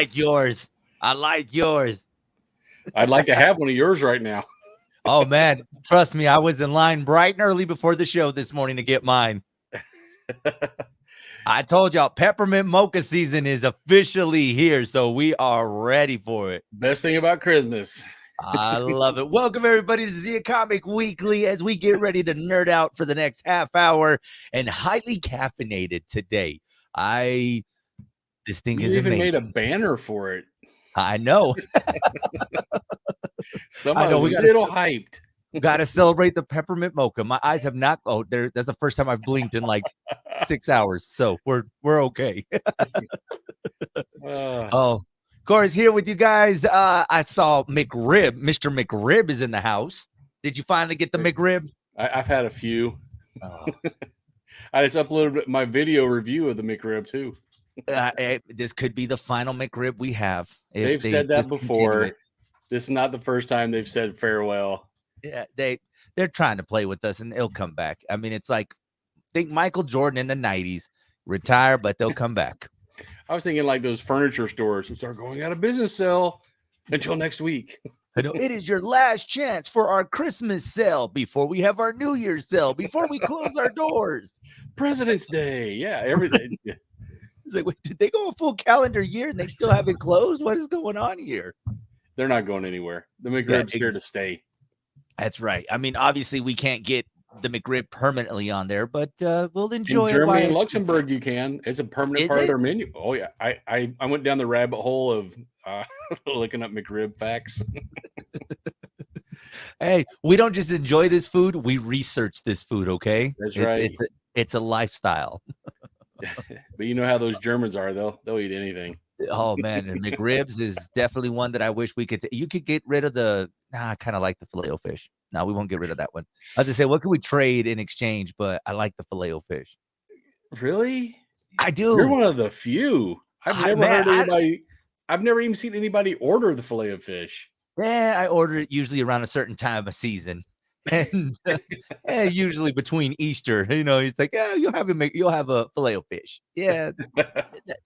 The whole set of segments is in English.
like yours. I like yours. I'd like to have one of yours right now. Oh, man. Trust me, I was in line bright and early before the show this morning to get mine. I told y'all peppermint mocha season is officially here, so we are ready for it. Best thing about Christmas. I love it. Welcome, everybody, to Zia Comic Weekly as we get ready to nerd out for the next half hour and highly caffeinated today. This thing You is even amazing. made a banner for it. I know. Somebody was a little hyped. Got to celebrate the peppermint mocha. My eyes have not. Oh, that's the first time I've blinked in like 6 hours. So we're okay. Oh, Corey's here with you guys. I saw McRib. Mr. McRib is in the house. Did you finally get the McRib? I've had a few. Oh. I just uploaded my video review of the McRib too. This could be the final McRib we have. They've said that before. This is not the first time they've said farewell. Yeah, they're trying to play with us, and they'll come back. I mean, it's like, think Michael Jordan in the 90s, retire, but they'll come back. I was thinking like those furniture stores who start going out of business sale until next week. I know. It is your last chance for our Christmas sale before we have our New Year's sale, before we close our doors. President's Day. Yeah, everything. It's like, wait, did they go a full calendar year and they still haven't closed? What is going on here? They're not going anywhere. The McRib's here to stay. That's right. I mean, obviously, we can't get the McRib permanently on there, but we'll enjoy it. In Germany and Luxembourg, you can. It's a permanent part of their menu. Oh, yeah. I went down the rabbit hole of looking up McRib facts. Hey, we don't just enjoy this food. We research this food, okay? That's right. It's a lifestyle. But you know how those Germans are, they'll eat anything. Oh, man. And McRibs is definitely one that I wish we could. You could get rid of I kind of like the Filet-O-Fish. No, we won't get rid of that one. I was going to say, what can we trade in exchange? But I like the Filet-O-Fish. Really? I do. You're one of the few. I've never even seen anybody order the Filet-O-Fish. Yeah, I order it usually around a certain time of season. And usually between Easter, he's like, yeah, you'll have a Filet-O-Fish. Yeah,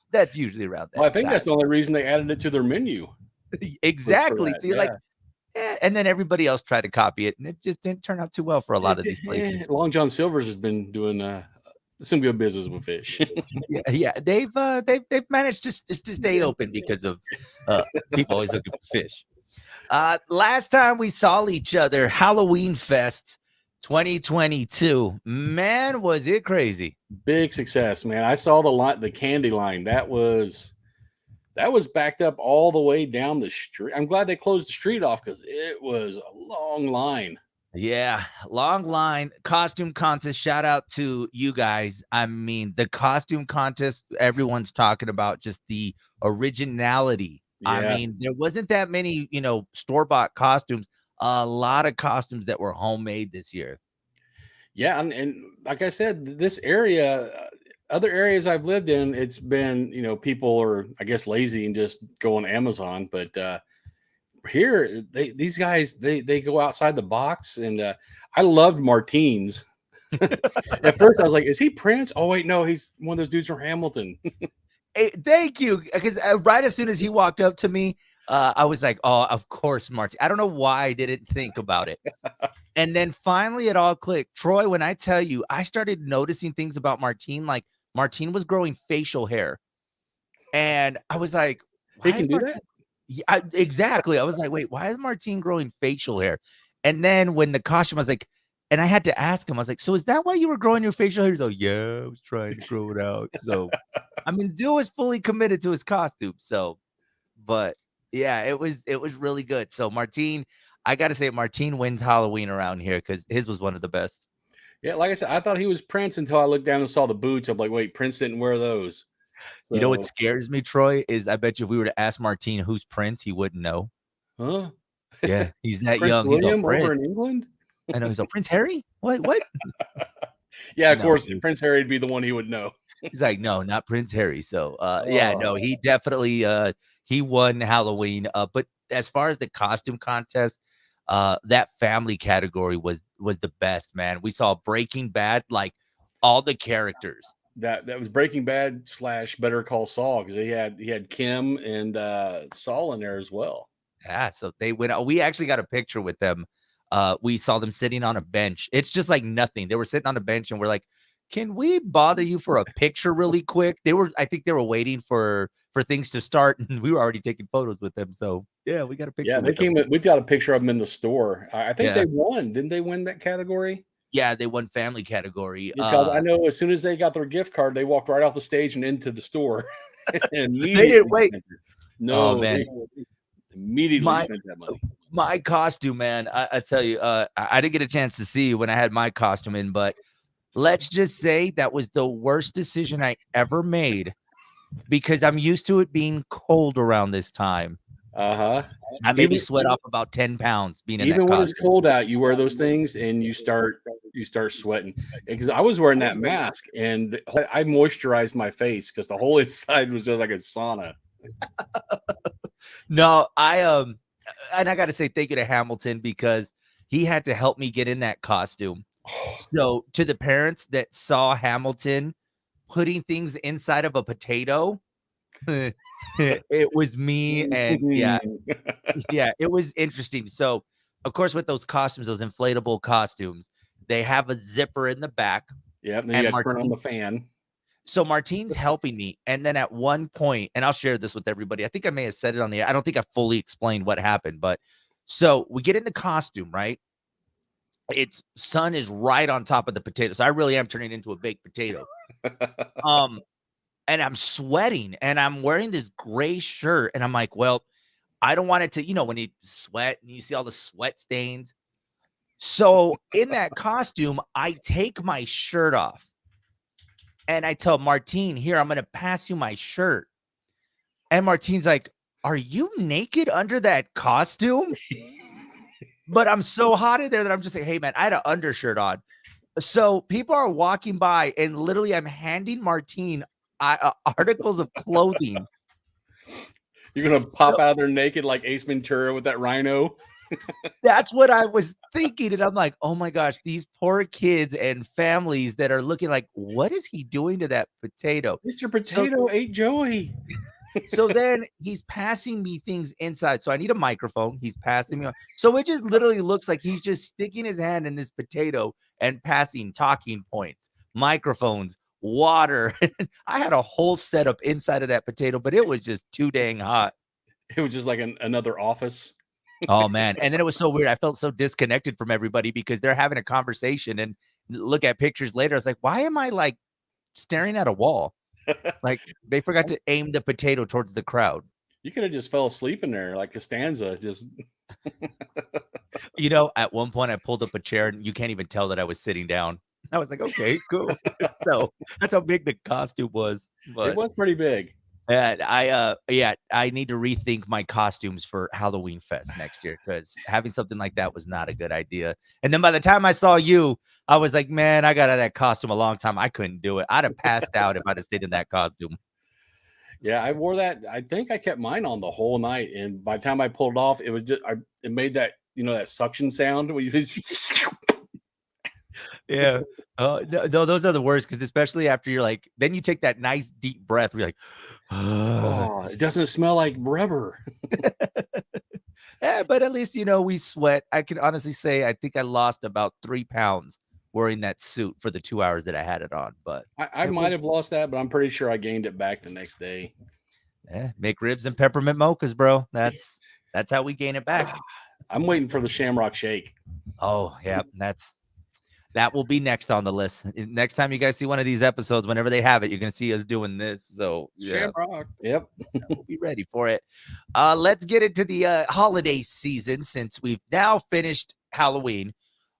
that's usually around that. Well, I think that's the only reason they added it to their menu. Exactly. So you're like, and then everybody else tried to copy it, and it just didn't turn out too well for a lot of these places. Long John Silver's has been doing some good business with fish. yeah, they've managed to stay open because of people always looking for fish. Last time we saw each other, Halloween Fest 2022. Man, was it crazy. Big success, man. I saw the candy line. That was backed up all the way down the street. I'm glad they closed the street off because it was a long line. Yeah, long line. Costume contest. Shout out to you guys. I mean, the costume contest, everyone's talking about just the originality. Yeah. I mean, there wasn't that many, store-bought costumes. A lot of costumes that were homemade this year. Yeah, and like I said, this area, other areas I've lived in, it's been, people are, I guess, lazy and just go on Amazon. But here, these guys, they go outside the box. And I loved Martine's. At first, I was like, is he Prince? Oh, wait, no, he's one of those dudes from Hamilton. Hey, thank you. Because right as soon as he walked up to me, I was like, oh, of course, Martine. I don't know why I didn't think about it. And then finally it all clicked. Troy, when I tell you, I started noticing things about Martine, like Martine was growing facial hair. And I was like, he can do that? Yeah, exactly. I was like, wait, why is Martine growing facial hair? And then when the costume, I was like, and I had to ask him, I was like, so is that why you were growing your facial hair? He's like, yeah, I was trying to grow it out. So, I mean, dude was fully committed to his costume. So, but yeah, it was really good. So Martine, I got to say, Martine wins Halloween around here because his was one of the best. Yeah, like I said, I thought he was Prince until I looked down and saw the boots. I'm like, wait, Prince didn't wear those. So, you know what scares me, Troy, is I bet you if we were to ask Martine who's Prince, he wouldn't know. Huh? Yeah, he's that Prince young. William over in England? I know. He's like, Prince Harry? What? Yeah, of course, Prince Harry would be the one he would know. He's like, no, not Prince Harry. So, yeah, no, he definitely he won Halloween. But as far as the costume contest, that family category was the best, man. We saw Breaking Bad, like all the characters that was Breaking Bad / Better Call Saul, because he had Kim and Saul in there as well. Yeah, so they went out. We actually got a picture with them. We saw them sitting on a bench. It's just like nothing. They were sitting on a bench and we're like, "Can we bother you for a picture really quick?" I think they were waiting for things to start and we were already taking photos with them. So, yeah, we got a picture Yeah, they with them. came. We got a picture of them in the store. I think Yeah. they won. Didn't they win that category? Yeah, they won family category. Because I know as soon as they got their gift card, they walked right off the stage and into the store and They didn't immediately wait. spent it. Oh, No, man. they immediately My spent that money. my costume, man, I tell you, I didn't get a chance to see you when I had my costume in, but let's just say that was the worst decision I ever made because I'm used to it being cold around this time. Uh-huh. I maybe sweat off about 10 pounds being in that Even when it's costume. cold out, you wear those things and you start sweating. Because I was wearing that mask and I moisturized my face because the whole inside was just like a sauna. No, and I gotta say thank you to Hamilton because he had to help me get in that costume. So to the parents that saw Hamilton putting things inside of a potato, it was me, and yeah, it was interesting. So, of course, with those costumes, those inflatable costumes, they have a zipper in the back, Yep, then you and got to turn on Martine the fan. so Martine's helping me, and then at one point, and I'll share this with everybody. I think I may have said it on the air. I don't think I fully explained what happened, but so we get in the costume, right? Its sun is right on top of the potato. So I really am turning into a baked potato. Um, and I'm sweating and I'm wearing this gray shirt, and I'm like, well, I don't want it to, when you sweat and you see all the sweat stains. So in that costume, I take my shirt off and I tell Martine, here, I'm going to pass you my shirt. And Martine's like, are you naked under that costume? But I'm so hot in there that I'm just like, hey, man, I had an undershirt on. So people are walking by and literally I'm handing Martine articles of clothing. You're going to pop out of there naked like Ace Ventura with that rhino. That's what I was thinking. And I'm like, oh my gosh, these poor kids and families that are looking like, what is he doing to that potato? Mr. Potato ate Joey. So then he's passing me things inside. So I need a microphone. He's passing me on. So it just literally looks like he's just sticking his hand in this potato and passing talking points, microphones, water. I had a whole setup inside of that potato, but it was just too dang hot. It was just like another office. Oh, man. And then it was so weird. I felt so disconnected from everybody because they're having a conversation and look at pictures later. I was like, why am I like staring at a wall? Like they forgot to aim the potato towards the crowd. You could have just fell asleep in there like Costanza. Just At one point I pulled up a chair and you can't even tell that I was sitting down. I was like, okay, cool. So that's how big the costume was. But it was pretty big. and I need to rethink my costumes for Halloween Fest next year because having something like that was not a good idea. And then by the time I saw you, I was like, man, I got out of that costume a long time. I couldn't do it. I'd have passed out if I'd have stayed in that costume. Yeah, I wore that. I think I kept mine on the whole night, and by the time I pulled it off, it was just it made that that suction sound when you just Yeah. No, those are the worst because especially after you're like, then you take that nice deep breath. Where you're like, oh, it doesn't smell like rubber. yeah, but at least we sweat. I can honestly say I think I lost about 3 pounds wearing that suit for the 2 hours that I had it on. But I might have lost that, but I'm pretty sure I gained it back the next day. McRibs and peppermint mochas, bro. That's how we gain it back. I'm waiting for the Shamrock Shake. Oh yeah, that will be next on the list. Next time you guys see one of these episodes, whenever they have it, you're gonna see us doing this. So yeah. Shamrock. Yep. We'll be ready for it. Let's get into the holiday season since we've now finished Halloween.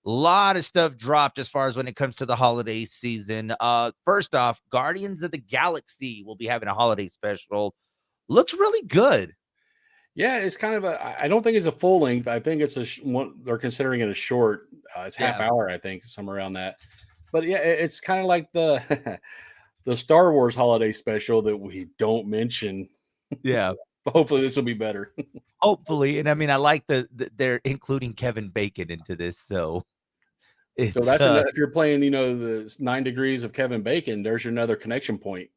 A lot of stuff dropped as far as when it comes to the holiday season. First off, Guardians of the Galaxy will be having a holiday special. Looks really good. Yeah, it's kind of I don't think it's a full length. I think it's one. They're considering it a short. It's half hour, I think, somewhere around that. But yeah, it's kind of like the the Star Wars holiday special that we don't mention. Yeah. Hopefully this will be better. Hopefully. And I mean, I like the they're including Kevin Bacon into this. So So It's that's another, if you're playing, the 9 degrees of Kevin Bacon, there's your another connection point.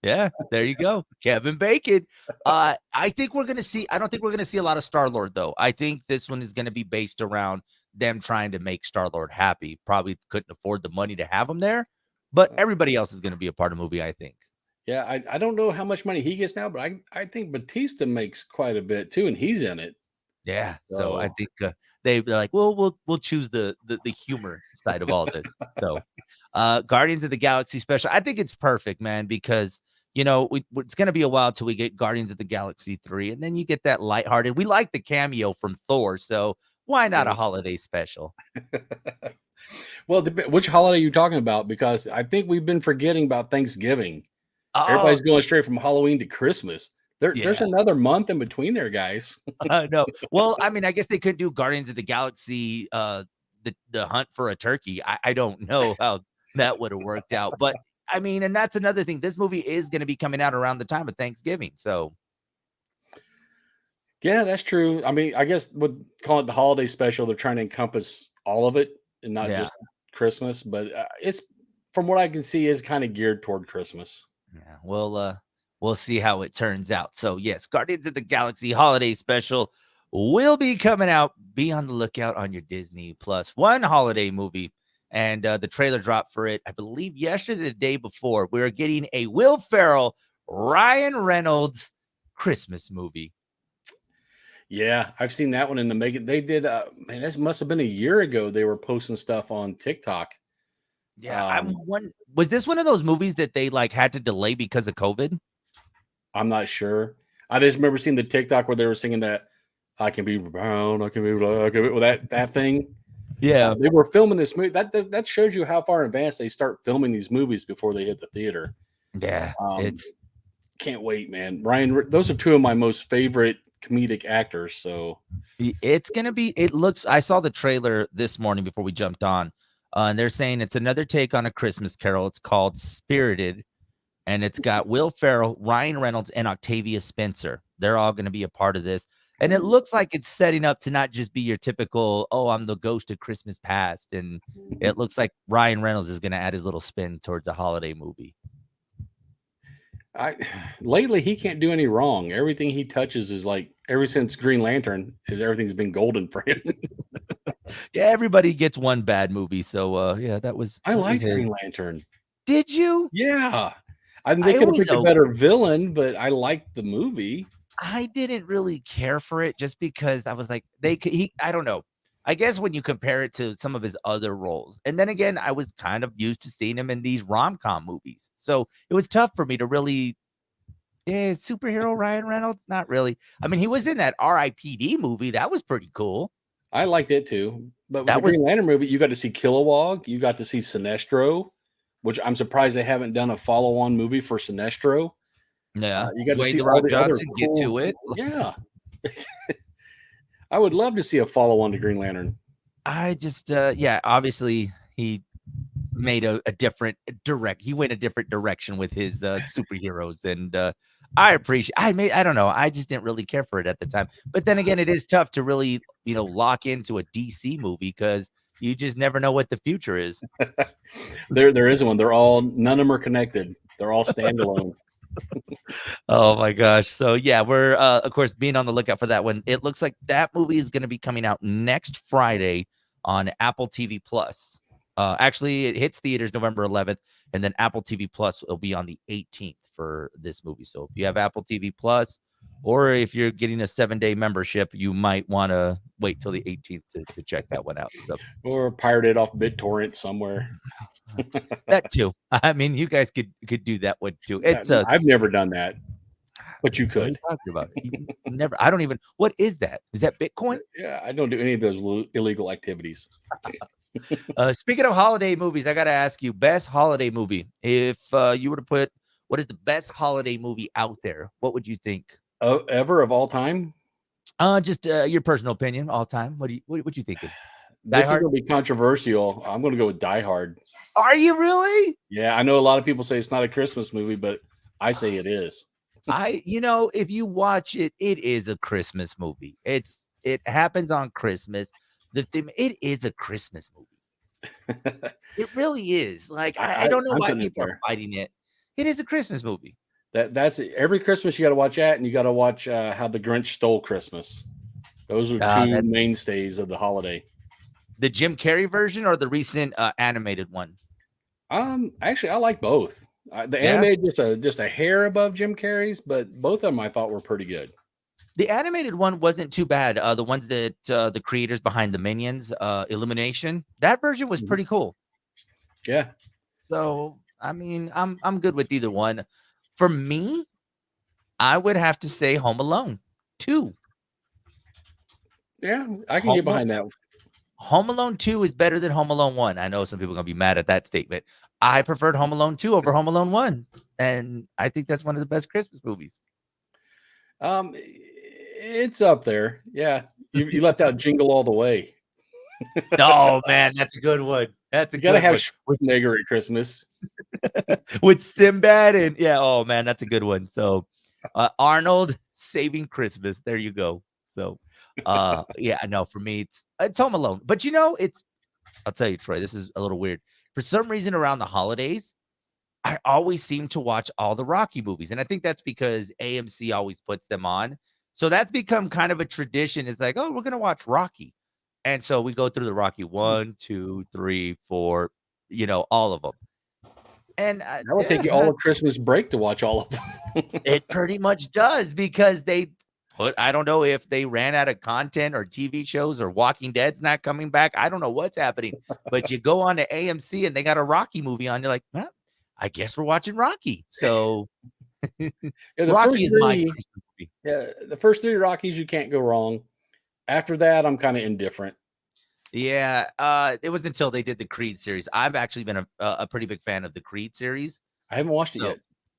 Yeah, there you go. Kevin Bacon. I think we're gonna see. I don't think we're gonna see a lot of Star-Lord, though. I think this one is gonna be based around them trying to make Star-Lord happy. Probably couldn't afford the money to have him there, but everybody else is gonna be a part of the movie, I think. Yeah, I don't know how much money he gets now, but I think Batista makes quite a bit too, and he's in it. Yeah, so I So think they're like, well, we'll choose the humor side of all this. So, Guardians of the Galaxy special, I think it's perfect, man, because it's gonna be a while till we get Guardians of the Galaxy 3, and then you get that lighthearted. We like the cameo from Thor, so why not a yeah. holiday special? Well, which holiday are you talking about? Because I think we've been forgetting about Thanksgiving. Oh, Everybody's going straight from Halloween to Christmas. There's yeah. another month in between there, guys. No. Well, I mean, I guess they could do Guardians of the Galaxy, the hunt for a turkey. I don't know how that would have worked out, but I mean, and that's another thing. This movie is going to be coming out around the time of Thanksgiving, so Yeah, that's true. I mean, I guess with calling it the holiday special, they're trying to encompass all of it and not yeah, just Christmas. But it's, from what I can see, is kind of geared toward Christmas. yeah. We'll see how it turns out. So yes, Guardians of the Galaxy holiday special will be coming out. Be on the lookout on your Disney Plus One holiday movie. And the trailer dropped for it, I believe, yesterday, the day before. We're getting a Will Ferrell, Ryan Reynolds Christmas movie. Yeah, I've seen that one in the making. They did, man, this must have been a year ago. They were posting stuff on TikTok. Yeah, I'm Um, one. Was this one of those movies that they like had to delay because of COVID? I'm not sure. I just remember seeing the TikTok where they were singing that "I can be brown, I can be black," I can be, well, that thing. Yeah, They were filming this movie. That shows you how far in advance they start filming these movies before they hit the theater. yeah. Um, It's can't wait, man. Ryan, those are two of my most favorite comedic actors. So it's gonna be. It looks. I saw the trailer this morning before we jumped on, and they're saying it's another take on A Christmas Carol. It's called Spirited, and it's got Will Ferrell, Ryan Reynolds, and Octavia Spencer. They're all gonna be a part of this, and it looks like it's setting up to not just be your typical, "Oh, I'm the ghost of Christmas past," and it looks like Ryan Reynolds is gonna add his little spin towards a holiday movie. I lately he can't do any wrong. Everything he touches is like, ever since Green Lantern, is everything's been golden for him. Yeah, everybody gets one bad movie, so, yeah, I that was liked his. Green Lantern. Did you? Yeah. I mean, they I could have always picked a better villain, but I liked the movie. I didn't really care for it just because I was like, I don't know. I guess when you compare it to some of his other roles, and then again, I was kind of used to seeing him in these rom-com movies, so it was tough for me to really, superhero Ryan Reynolds? Not really. I mean, he was in that R.I.P.D. movie, that was pretty cool. I liked it too. But with the That was Green Lantern movie, you got to see Kilowog, you got to see Sinestro, which I'm surprised they haven't done a follow-on movie for Sinestro. Yeah, You got to Dwayne see The all Rock the other Johnson, get cool. to it. Yeah, I would love to see a follow-on to Green Lantern. I just, yeah, obviously, he made a different he went a different direction with his superheroes, and I don't know, I just didn't really care for it at the time. But then again, it is tough to really, lock into a DC movie because you just never know what the future is. There is one. They're all, none of them are connected. They're all standalone. Oh my gosh. So yeah, we're of course being on the lookout for that one. It looks like that movie is going to be coming out next Friday on Apple TV Plus. Actually, it hits theaters November 11th, and then Apple TV Plus will be on the 18th for this movie. So if you have Apple TV Plus, or if you're getting a 7-day membership, you might want to wait till the 18th to check that one out. So Or pirate it off BitTorrent somewhere. that too. I mean, you guys could do that one too. It's a I've never done that, but you what are you could. talking about? You never. I don't even. What is that? Is that Bitcoin? Yeah, I don't do any of those illegal activities. Speaking of holiday movies, I gotta ask you, best holiday movie. If you were to put what is the best holiday movie out there, what would you think? Ever, of all time? Just your personal opinion, all time. What you thinking? Die This is Hard? going to be controversial. I'm going to go with Die Hard. Are you really? Yeah, I know a lot of people say it's not a Christmas movie, but I say it is. If you watch it, it is a Christmas movie. It happens on Christmas. The theme, it is a Christmas movie. It really is. Like, I don't know I'm why putting it people are there. fighting it. It is a Christmas movie. That's every Christmas you got to watch that, and you got to watch How the Grinch Stole Christmas. Those are two That's mainstays of the holiday. the Jim Carrey version or the recent animated one? Actually, I like both. The Yeah. animated just a hair above Jim Carrey's, but both of them I thought were pretty good. The animated one wasn't too bad. The ones that the creators behind the Minions, Illumination, that version was Mhm. pretty cool. Yeah, So, I mean, I'm good with either one. For me, I would have to say Home Alone 2. yeah, I can get Home Alone behind that. Home Alone 2 is better than Home Alone 1. I know some people are gonna be mad at that statement. I preferred Home Alone 2 over Home Alone 1, and I think that's one of the best Christmas movies. It's up there. Yeah, you left out Jingle All the Way. Oh, man, that's a good one. That's a You got to good have one. Schwarzenegger at Christmas. With Sinbad and yeah, oh, man, that's a good one. So, Arnold Saving Christmas, there you go. So, yeah, no, for me, it's Home Alone. But, I'll tell you, Troy, this is a little weird. For some reason around the holidays, I always seem to watch all the Rocky movies, and I think that's because AMC always puts them on. So that's become kind of a tradition. It's like, "Oh, we're gonna watch Rocky." And so we go through the Rocky 1, 2, 3, 4, all of them. And, That would take you all of Christmas break to watch all of them. it pretty much does because they I don't know if they ran out of content or TV shows or Walking Dead's not coming back. I don't know what's happening, but you go on to AMC and they got a Rocky movie on. You're like, "Well, I guess we're watching Rocky." So Yeah, the Rocky first is my three. Christmas movie. Yeah, the first three Rockies you can't go wrong. After that, I'm kind of indifferent. Yeah, it was until they did the Creed series. I've actually been a pretty big fan of the Creed series. I haven't watched it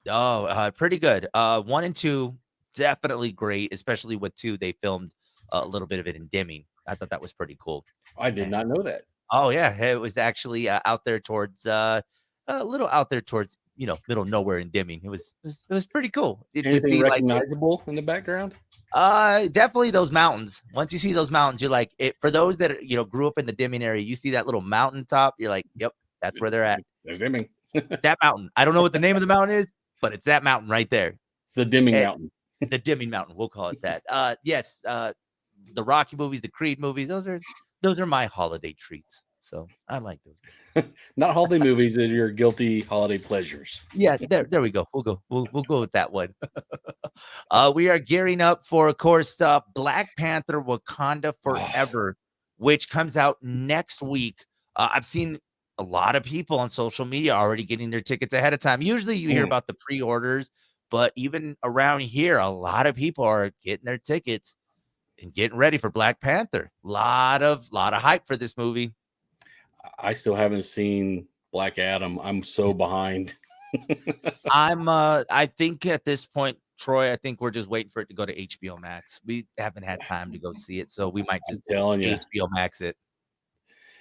So, yet. pretty good. 1 and 2, definitely great, especially with 2, they filmed a little bit of it in dimming. I thought that was pretty cool. I did And not know that. oh, yeah, it was actually, out there towards, a little out there towards, middle of nowhere in dimming. It was pretty cool to Anything see, like, it. recognizable in the background? Definitely those mountains. Once you see those mountains, you're like it for those that, grew up in the dimming area, you see that little mountaintop, you're like, "Yep, that's where they're at." There's dimming. That mountain. I don't know what the name of the mountain is, but it's that mountain right there. It's the dimming And mountain. the dimming mountain, we'll call it that. Yes, the Rocky movies, the Creed movies, those are my holiday treats. So, I like those. Not holiday movies that are your guilty holiday pleasures. Yeah, there we go. We'll go with that one. We are gearing up for, of course, Black Panther: Wakanda Oh, Forever, which comes out next week. I've seen a lot of people on social media already getting their tickets ahead of time. Usually, you hear mm. about the pre-orders, but even around here, a lot of people are getting their tickets and getting ready for Black Panther. Lot of hype for this movie. I still haven't seen Black Adam. I'm so behind. I think at this point, Troy, I think we're just waiting for it to go to HBO Max. We haven't had time to go see it, so we might I'm just telling you. HBO Max it.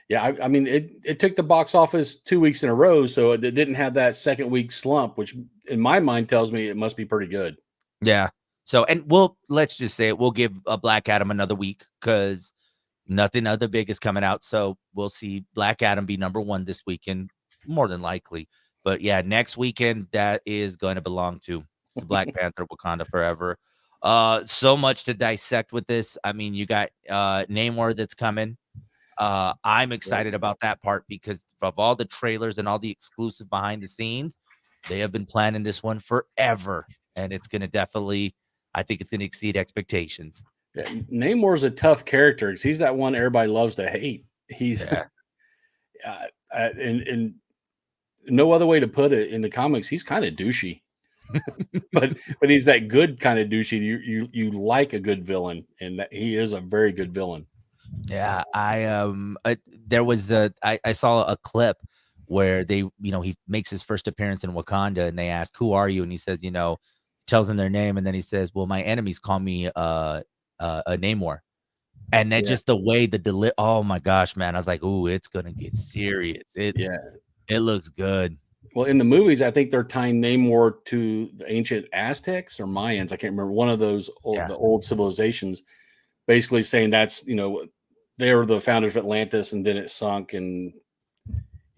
Yeah, I mean, it took the box office 2 weeks in a row, so it didn't have that second week slump, which in my mind tells me it must be pretty good. Yeah. So, and let's just say it, we'll give a Black Adam another week because nothing other big is coming out. So we'll see Black Adam be number one this weekend, more than likely. But yeah, next weekend that is going to belong to Black Panther: Wakanda Forever. So much to dissect with this. I mean, you got Namor that's coming. I'm Right. excited about that part because of all the trailers and all the exclusive behind the scenes, they have been planning this one forever, and it's going to definitely, I think it's going to exceed expectations. Yeah, Namor's a tough character because he's that one everybody loves to hate. He's Yeah. in no other way to put it. In the comics, he's kind of douchey, but he's that good kind of douchey. You like a good villain, and that he is a very good villain. Yeah, there was I saw a clip where he makes his first appearance in Wakanda and they ask, "Who are you?" And he says, tells them their name and then he says, "Well, my enemies call me a Namor." And then Yeah, just the way oh my gosh, man, I was like, "Ooh, it's gonna get serious." yeah. It looks good. Well, in the movies, I think they're tying Namor to the ancient Aztecs or Mayans. I can't remember one of those Yeah. the old civilizations. Basically saying that's they were the founders of Atlantis, and then it sunk, and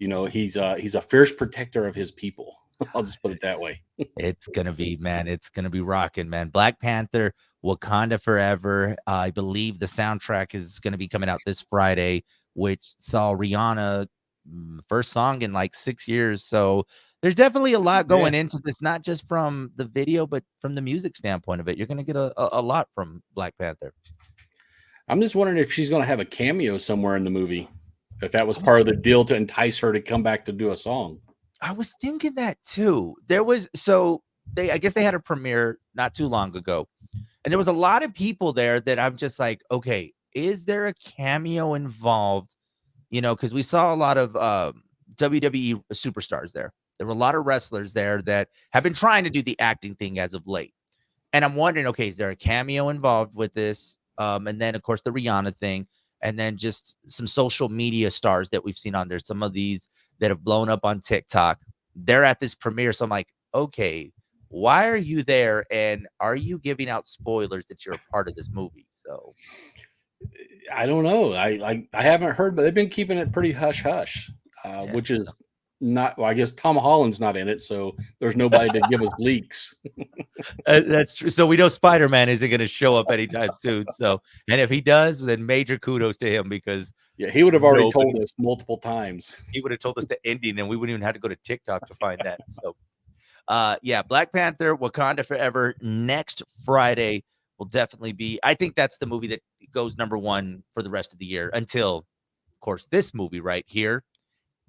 you know, he's a fierce protector of his people. I'll just put it that way. It's gonna be, man. It's gonna be rocking, man. Black Panther, Wakanda Forever. I believe the soundtrack is gonna be coming out this Friday, which saw Rihanna first song in like 6 years. So there's definitely a lot Yeah. going into this, not just from the video, but from the music standpoint of it. You're gonna get a lot from Black Panther. I'm just wondering if she's going to have a cameo somewhere in the movie. If that was I was part of the deal to entice her to come back to do a song. I was thinking that too. There was so they I guess they had a premiere not too long ago. And there was a lot of people there that I'm just like, okay, is there a cameo involved? You know, because we saw a lot of WWE superstars there. There were a lot of wrestlers there that have been trying to do the acting thing as of late. And I'm wondering, okay, is there a cameo involved with this? And then, of course, the Rihanna thing, and then just some social media stars that we've seen on there. Some of these that have blown up on TikTok. They're at this premiere. So I'm like, okay, why are you there? And are you giving out spoilers that you're a part of this movie? So I don't know. I haven't heard, but they've been keeping it pretty hush hush, yeah, which is so not. Well, I guess Tom Holland's not in it, so there's nobody to give us leaks. that's true. So we know Spider-Man isn't going to show up anytime soon. So, and if he does, then major kudos to him because Yeah, he would have already nobody, told us multiple times. he would have told us the ending and we wouldn't even have to go to TikTok to find that. So, yeah, Black Panther, Wakanda Forever next Friday will definitely be. I think that's the movie that goes number one for the rest of the year until, of course, this movie right here.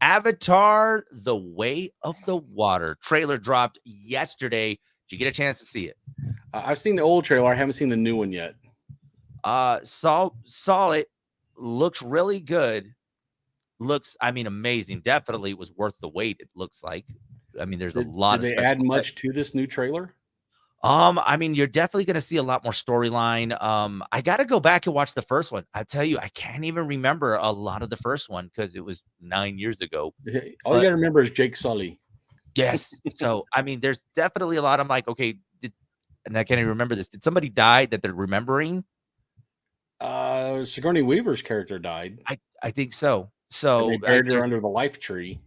Avatar: The Way of the Water trailer dropped yesterday. Did you get a chance to see it? I've seen the old trailer. I haven't seen the new one yet. Saw it. Looks really good. Looks, I mean, amazing. Definitely was worth the wait. It looks like. I mean, there's a lot Did of they special add much to this new trailer? I mean, you're definitely gonna see a lot more storyline. I gotta go back and watch the first one. I tell you, I can't even remember a lot of the first one because it was 9 years ago. All you But got to remember is Jake Sully. yes, so I mean, there's definitely a lot. I'm like, okay, and I can't even remember this. Did somebody die that they're remembering? Sigourney Weaver's character died, I think so. and they So buried her there's under the life tree.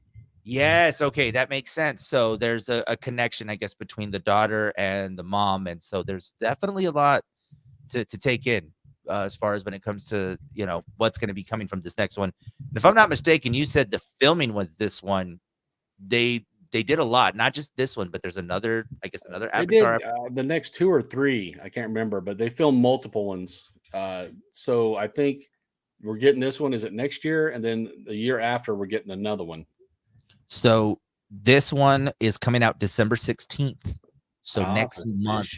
yes, okay, that makes sense. So there's a connection, I guess, between the daughter and the mom, and so there's definitely a lot to take in as far as when it comes to what's going to be coming from this next one. And if I'm not mistaken, you said the filming was this one. They did a lot, not just this one, but there's another, I guess, another They Avatar. did the next two or three. I can't remember, but they filmed multiple ones. So I think we're getting this one. Is it next year? And then the year after, we're getting another one. So this one is coming out December 16th. So next So month.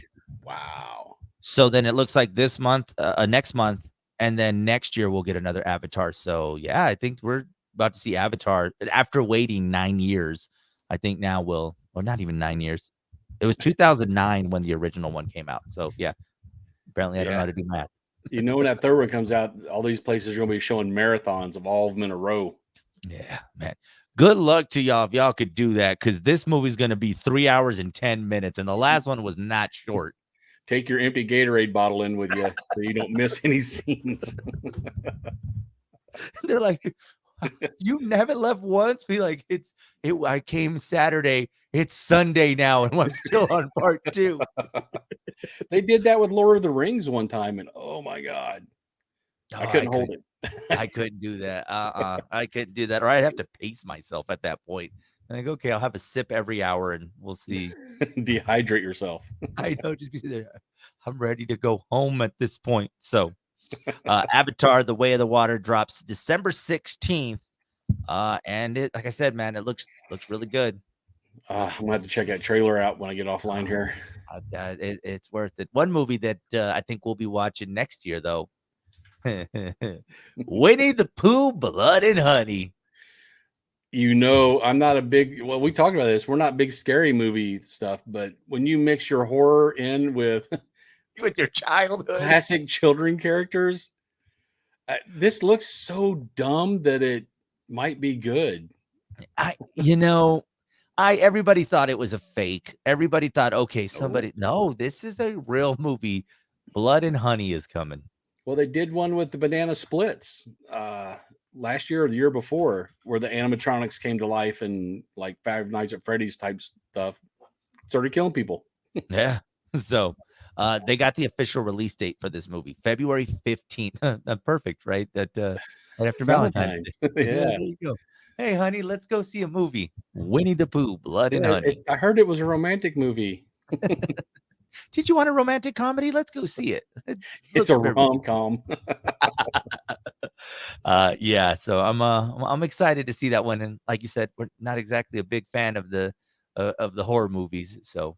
Wow. So then it looks like this month, next month, and then next year we'll get another Avatar. So yeah, I think we're about to see Avatar after waiting 9 years. I think now we'll, or not even 9 years. It was 2009 when the original one came out. So yeah, apparently I don't know how to do math. You know, when that third one comes out, all these places are going to be showing marathons of all of them in a row. Yeah, man. Good luck to y'all if y'all could do that because this movie's going to be 3 hours and 10 minutes, and the last one was not short. Take your empty Gatorade bottle in with you so you don't miss any scenes. They're like, you haven't left once. Be like, I came Saturday. It's Sunday now, and I'm still on part 2. They did that with Lord of the Rings one time, and oh my god, I couldn't hold it. I couldn't do that. I couldn't do that, or I'd have to pace myself at that point. And I go, okay, I'll have a sip every hour, and we'll see. Dehydrate yourself. I know, just be there. I'm ready to go home at this point. So, Avatar: The Way of the Water drops December 16th, and it, like I said, man, it looks really good. I'm gonna have to check that trailer out when I get offline here. It's worth it. One movie that I think we'll be watching next year, though. Winnie the Pooh, Blood and Honey. You know, I'm not a big. Well, we talked about this. We're not big scary movie stuff, but when you mix your horror in with your childhood classic children characters, this looks so dumb that it might be good. Everybody thought it was a fake. Everybody thought, okay, no, this is a real movie. Blood and Honey is coming. Well, they did one with the banana splits. last year or the year before, where the animatronics came to life and like Five Nights at Freddy's type stuff started killing people. Yeah. So, they got the official release date for this movie, February 15th. Perfect, right? That right after Valentine's Day. Valentine's. Yeah, Yeah. there you go. Hey, honey, let's go see a movie. Winnie the Pooh, Blood and Yeah, Honey. I heard it was a romantic movie. Did you want a romantic comedy? Let's go see it. It It's looks a very rom-com. yeah, so I'm excited to see that one. And like you said, we're not exactly a big fan of the horror movies, so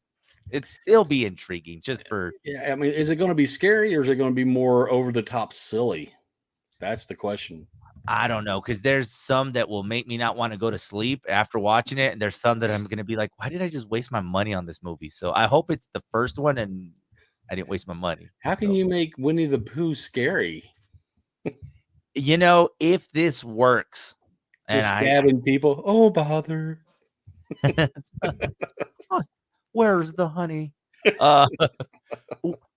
it'll be intriguing just for Yeah, I mean, is it going to be scary or is it going to be more over the top silly? That's the question. I don't know, because there's some that will make me not want to go to sleep after watching it, and there's some that I'm gonna be like, why did I just waste my money on this movie? So I hope it's the first one and I didn't waste my money. How can So, you make Winnie the Pooh scary? if this works, and Just stabbing people. Oh, bother. Where's the honey? Uh,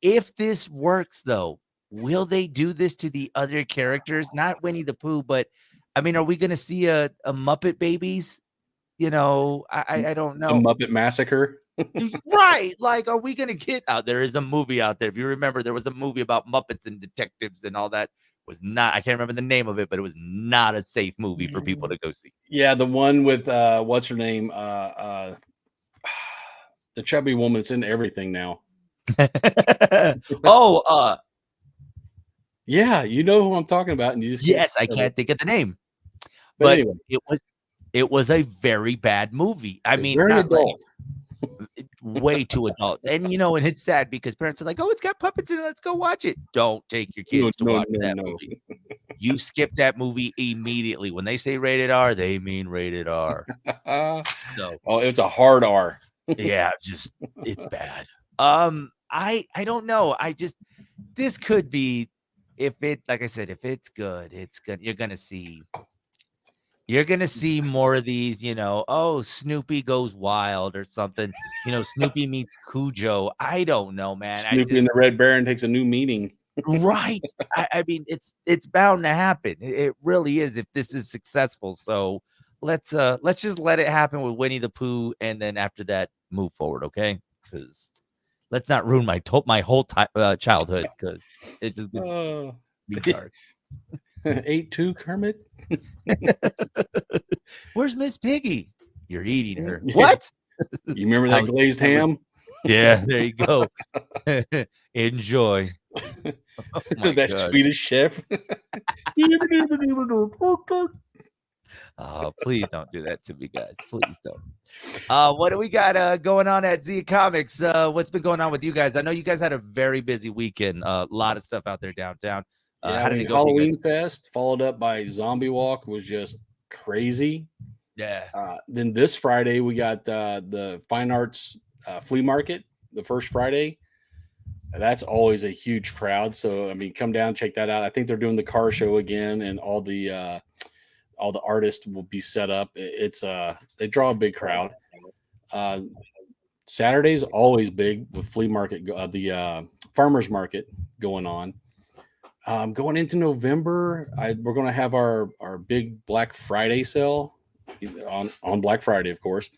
if this works, though, will they do this to the other characters? Not Winnie the Pooh, but I mean, are we going to see a Muppet Babies? I don't The know. Muppet Massacre. Right? Like, are we going to get out? There is a movie out there. If you remember, there was a movie about Muppets and detectives and all that. Was not. I can't remember the name of it, but it was not a safe movie for people to go see. Yeah, the one with what's her name? The chubby woman that's in everything now. Oh, Yeah, you know who I'm talking about, and you just yes, I can't think of the name. But anyway, it was a very bad movie. I it's mean, very not like adult. way too adult. And and it's sad because parents are like, "Oh, it's got puppets in it. Let's go watch it." Don't take your kids to watch that No. movie. You skip that movie immediately. When they say rated R, they mean rated R. So, Oh, it's a hard R. yeah, just it's bad. I don't know. This could be if it like I said, if it's good, it's good. You're gonna see more of these, oh, Snoopy goes wild or something. Snoopy meets Cujo. I don't know, man. Snoopy and the Red Baron takes a new meaning. Right. I mean, it's bound to happen. It really is if this is successful. So let's just let it happen with Winnie the Pooh, and then after that, move forward, okay? Because let's not ruin my whole childhood because it's just gonna be dark. 8-2 Kermit. Where's Miss Piggy? You're eating her. What? You remember that glazed ham? Yeah, there you go. Enjoy. Oh That God. Swedish chef. Oh, please don't do that to me, guys. Please don't. What do we got going on at Zia Comics? What's been going on with you guys? I know you guys had a very busy weekend. A lot of stuff out there downtown. Yeah, How did it go? Halloween Fest followed up by Zombie Walk was just crazy. Yeah. Then this Friday we got the Fine Arts Flea Market, the first Friday. That's always a huge crowd. So I mean, come down, check that out. I think they're doing the car show again, and all the artists will be set up. They draw a big crowd. Saturday's always big with flea market, the farmers market going on. Going into November, we're going to have our big Black Friday sale on Black Friday, of course.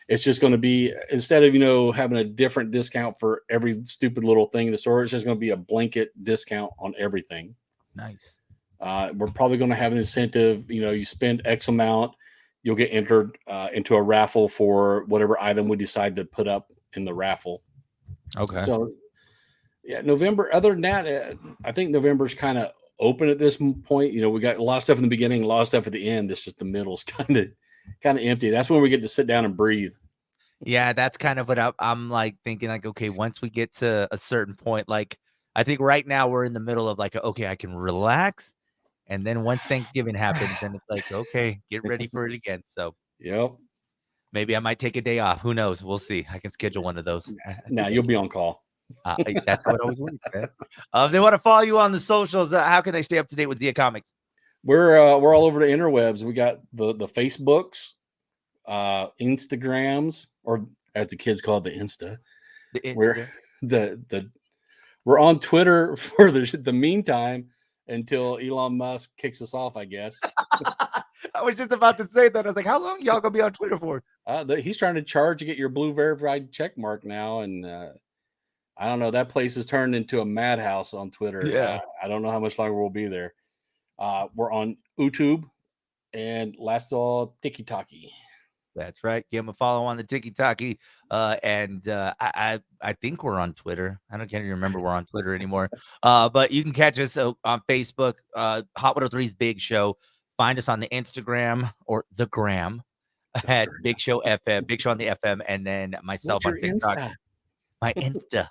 It's just going to be, instead of having a different discount for every stupid little thing in the store, it's just going to be a blanket discount on everything. Nice. We're probably going to have an incentive. You spend X amount, you'll get entered into a raffle for whatever item we decide to put up in the raffle. Okay. So yeah, November. Other than that, I think November's kind of open at this point. We got a lot of stuff in the beginning, a lot of stuff at the end. It's just the middle's kind of empty. That's when we get to sit down and breathe. Yeah, that's kind of what I'm like thinking. Like, okay, once we get to a certain point, like I think right now we're in the middle of like, okay, I can relax, and then once Thanksgiving happens, then it's like, okay, get ready for it again. So, yep. Maybe I might take a day off. Who knows? We'll see. I can schedule one of those. Now you'll be on call. That's what I always wanted. If they want to follow you on the socials, how can they stay up to date with Zia Comics? We're all over the interwebs. We got the Facebooks, Instagrams, or as the kids call it, the Insta. The Insta. We're on Twitter for the meantime until Elon Musk kicks us off, I guess. I was just about to say that. I was like, how long y'all gonna be on Twitter for? He's trying to charge to get your blue verified check mark now, and I don't know. That place has turned into a madhouse on Twitter. Yeah. I don't know how much longer we'll be there. We're on YouTube and last of all TikTok. That's right. Give him a follow on the TikTok. I think we're on Twitter. I can't even remember we're on Twitter anymore. But you can catch us on Facebook, Hot 103's Big Show. Find us on the Instagram or the gram at Big Show FM, Big Show on the FM, and then myself on TikTok. Insta? My Insta.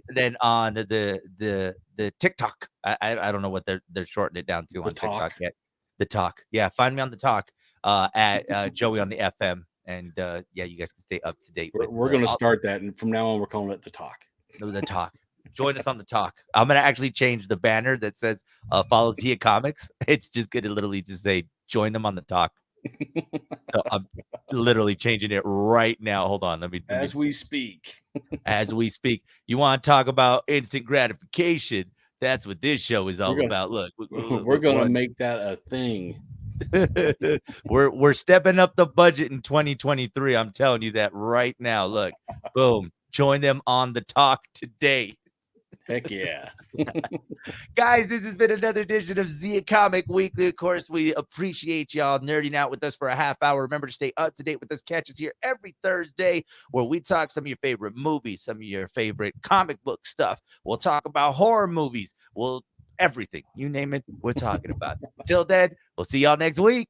Then on the TikTok. I don't know what they're shortening it down to on TikTok yet. The talk. Yeah, find me on the talk at Joey on the FM. And yeah, you guys can stay up to date. We're going to start that, and from now on, we're calling it the talk. The talk. Join us on the talk. I'm going to actually change the banner that says follow Zia Comics. It's just going to literally just say join them on the talk. So I'm literally changing it right now. Hold on. Let me as we speak. As we speak. You want to talk about instant gratification? That's what this show is all about. Look, we're going to make that a thing. We're stepping up the budget in 2023. I'm telling you that right now. Look, boom. Join them on the talk today. Heck yeah. Guys, this has been another edition of Zia Comic Weekly. Of course, we appreciate y'all nerding out with us for a half hour. Remember to stay up to date with us. Catch us here every Thursday where we talk some of your favorite movies, some of your favorite comic book stuff. We'll talk about horror movies. We'll everything. You name it, we're talking about it. Till then, we'll see y'all next week.